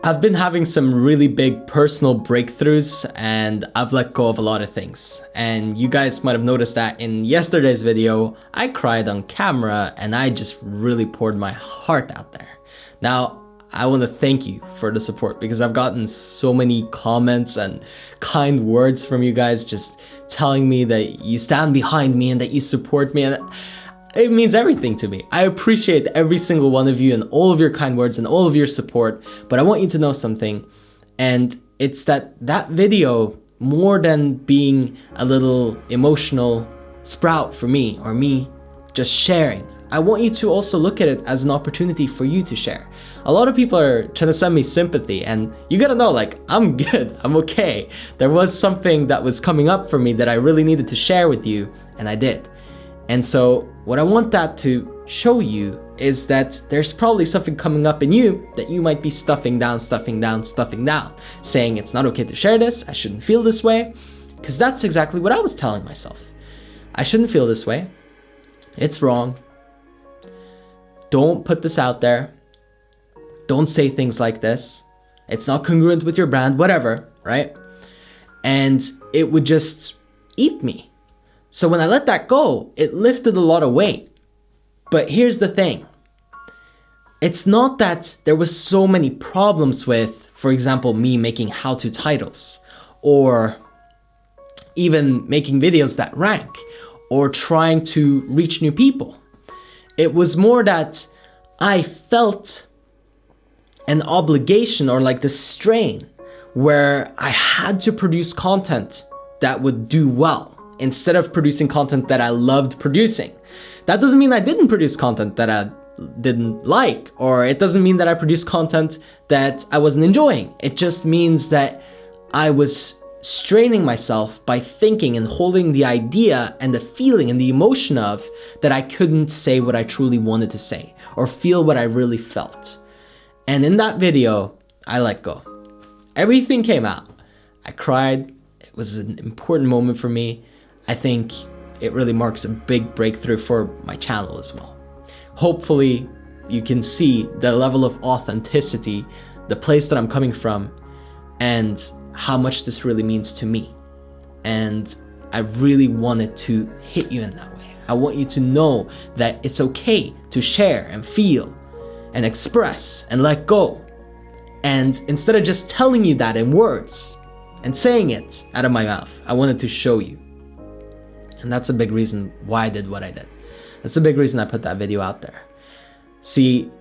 I've been having some really big personal breakthroughs and I've let go of a lot of things. And you guys might have noticed that in yesterday's video, I cried on camera and I just really poured my heart out there. Now, I want to thank you for the support because I've gotten so many comments and kind words from you guys just telling me that you stand behind me and that you support me, and it means everything to me. I appreciate every single one of you and all of your kind words and all of your support, but I want you to know something, and it's that video, more than being a little emotional sprout for me or me just sharing, I want you to also look at it as an opportunity for you to share. A lot of people are trying to send me sympathy, and you gotta know, like, I'm good, I'm okay. There was something that was coming up for me that I really needed to share with you, and I did. And so what I want that to show you is that there's probably something coming up in you that you might be stuffing down, saying it's not okay to share this, I shouldn't feel this way, because that's exactly what I was telling myself. I shouldn't feel this way. It's wrong. Don't put this out there. Don't say things like this. It's not congruent with your brand, whatever, right? And it would just eat me. So when I let that go, it lifted a lot of weight. But here's the thing. It's not that there was so many problems with, for example, me making how-to titles, or even making videos that rank, or trying to reach new people. It was more that I felt an obligation, or like this strain, where I had to produce content that would do well, instead of producing content that I loved producing. That doesn't mean I didn't produce content that I didn't like, or it doesn't mean that I produced content that I wasn't enjoying. It just means that I was straining myself by thinking and holding the idea and the feeling and the emotion of that I couldn't say what I truly wanted to say or feel what I really felt. And in that video, I let go. Everything came out. I cried. It was an important moment for me. I think it really marks a big breakthrough for my channel as well. Hopefully, you can see the level of authenticity, the place that I'm coming from, and how much this really means to me. And I really wanted to hit you in that way. I want you to know that it's okay to share and feel and express and let go. And instead of just telling you that in words and saying it out of my mouth, I wanted to show you. And that's a big reason why I did what I did. That's a big reason I put that video out there. See,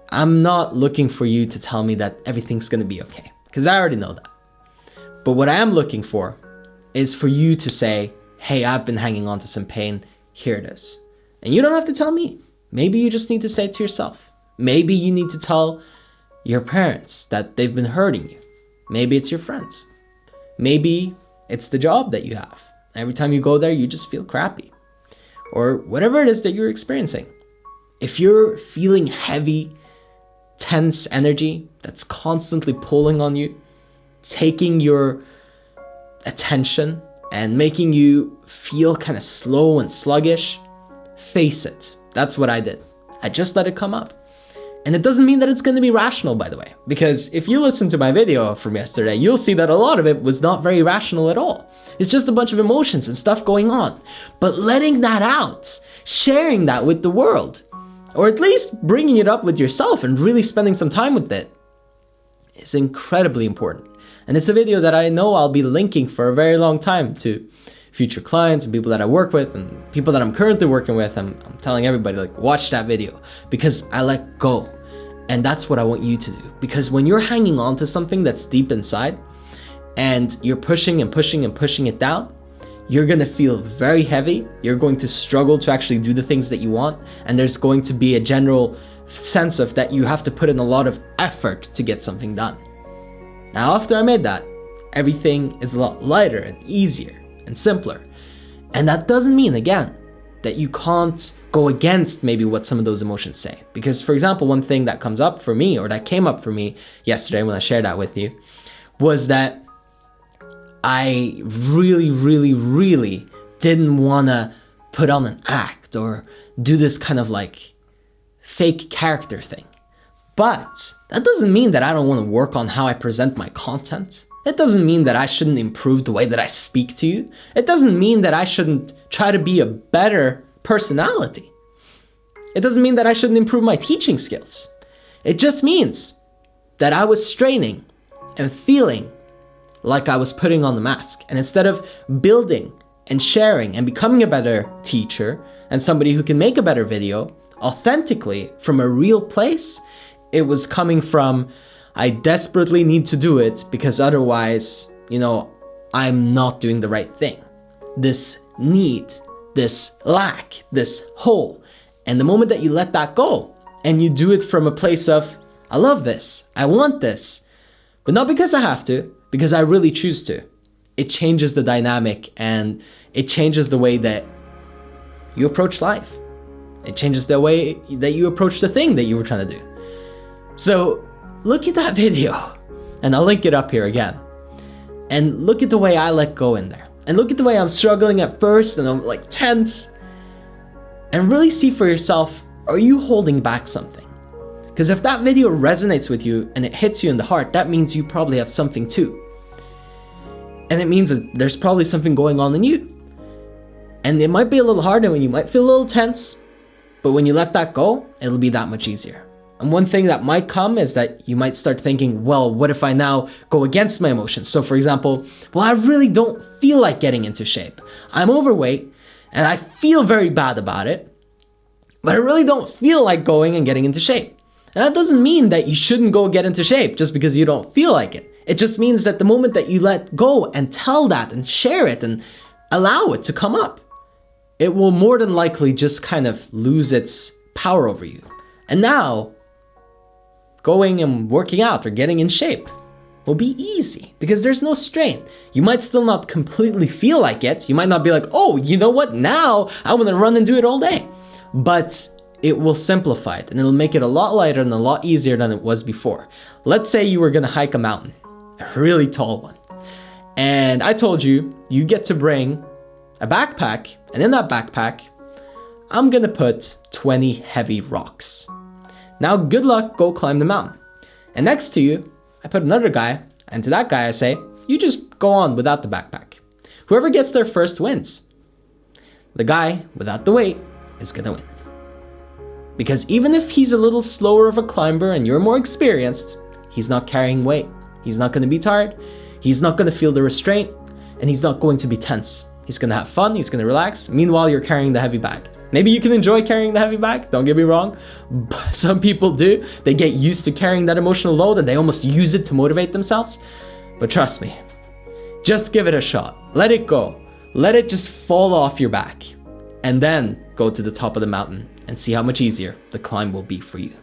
I'm not looking for you to tell me that everything's gonna be okay, because I already know that. But what I am looking for is for you to say, hey, I've been hanging on to some pain, here it is. And you don't have to tell me. Maybe you just need to say it to yourself. Maybe you need to tell your parents that they've been hurting you. Maybe it's your friends. Maybe it's the job that you have. Every time you go there, you just feel crappy. Or whatever it is that you're experiencing. If you're feeling heavy, tense energy that's constantly pulling on you, taking your attention and making you feel kind of slow and sluggish, face it. That's what I did. I just let it come up. And it doesn't mean that it's going to be rational, by the way, because if you listen to my video from yesterday, you'll see that a lot of it was not very rational at all. It's just a bunch of emotions and stuff going on. But letting that out, sharing that with the world, or at least bringing it up with yourself and really spending some time with it, is incredibly important. And it's a video that I know I'll be linking for a very long time to future clients and people that I work with and people that I'm currently working with. I'm telling everybody, like, watch that video, because I let go. And that's what I want you to do. Because when you're hanging on to something that's deep inside and you're pushing and pushing and pushing it down, you're gonna feel very heavy. You're going to struggle to actually do the things that you want. And there's going to be a general sense of that you have to put in a lot of effort to get something done. Now, after I made that, everything is a lot lighter and easier and simpler. And that doesn't mean, again, that you can't go against maybe what some of those emotions say. Because, for example, one thing that comes up for me, or that came up for me yesterday when I shared that with you, was that I really, really, really didn't want to put on an act or do this kind of like fake character thing. But that doesn't mean that I don't want to work on how I present my content. It doesn't mean that I shouldn't improve the way that I speak to you. It doesn't mean that I shouldn't try to be a better personality. It doesn't mean that I shouldn't improve my teaching skills. It just means that I was straining and feeling like I was putting on the mask. And instead of building and sharing and becoming a better teacher and somebody who can make a better video authentically from a real place, it was coming from, I desperately need to do it because otherwise, I'm not doing the right thing. This need, this lack, this hole. And the moment that you let that go and you do it from a place of, I love this, I want this, but not because I have to, because I really choose to, it changes the dynamic and it changes the way that you approach life. It changes the way that you approach the thing that you were trying to do. So look at that video, and I'll link it up here again. And look at the way I let go in there. And look at the way I'm struggling at first and I'm like tense. And really see for yourself, are you holding back something? Because if that video resonates with you and it hits you in the heart, that means you probably have something too. And it means that there's probably something going on in you. And it might be a little hard and you might feel a little tense, but when you let that go, it'll be that much easier. And one thing that might come is that you might start thinking, well, what if I now go against my emotions? So for example, well, I really don't feel like getting into shape. I'm overweight and I feel very bad about it, but I really don't feel like going and getting into shape. And that doesn't mean that you shouldn't go get into shape just because you don't feel like it. It just means that the moment that you let go and tell that and share it and allow it to come up, it will more than likely just kind of lose its power over you. And now, going and working out or getting in shape will be easy because there's no strain. You might still not completely feel like it. You might not be like, oh, you know what? Now I want to run and do it all day. But it will simplify it and it'll make it a lot lighter and a lot easier than it was before. Let's say you were going to hike a mountain, a really tall one. And I told you, you get to bring a backpack, and in that backpack, I'm going to put 20 heavy rocks. Now, good luck, go climb the mountain. And next to you, I put another guy, and to that guy I say, you just go on without the backpack. Whoever gets there first wins. The guy without the weight is gonna win. Because even if he's a little slower of a climber and you're more experienced, he's not carrying weight. He's not gonna be tired, he's not gonna feel the restraint, and he's not going to be tense. He's gonna have fun, he's gonna relax. Meanwhile, you're carrying the heavy bag. Maybe you can enjoy carrying the heavy bag, don't get me wrong, but some people do. They get used to carrying that emotional load and they almost use it to motivate themselves. But trust me, just give it a shot. Let it go. Let it just fall off your back. And then go to the top of the mountain and see how much easier the climb will be for you.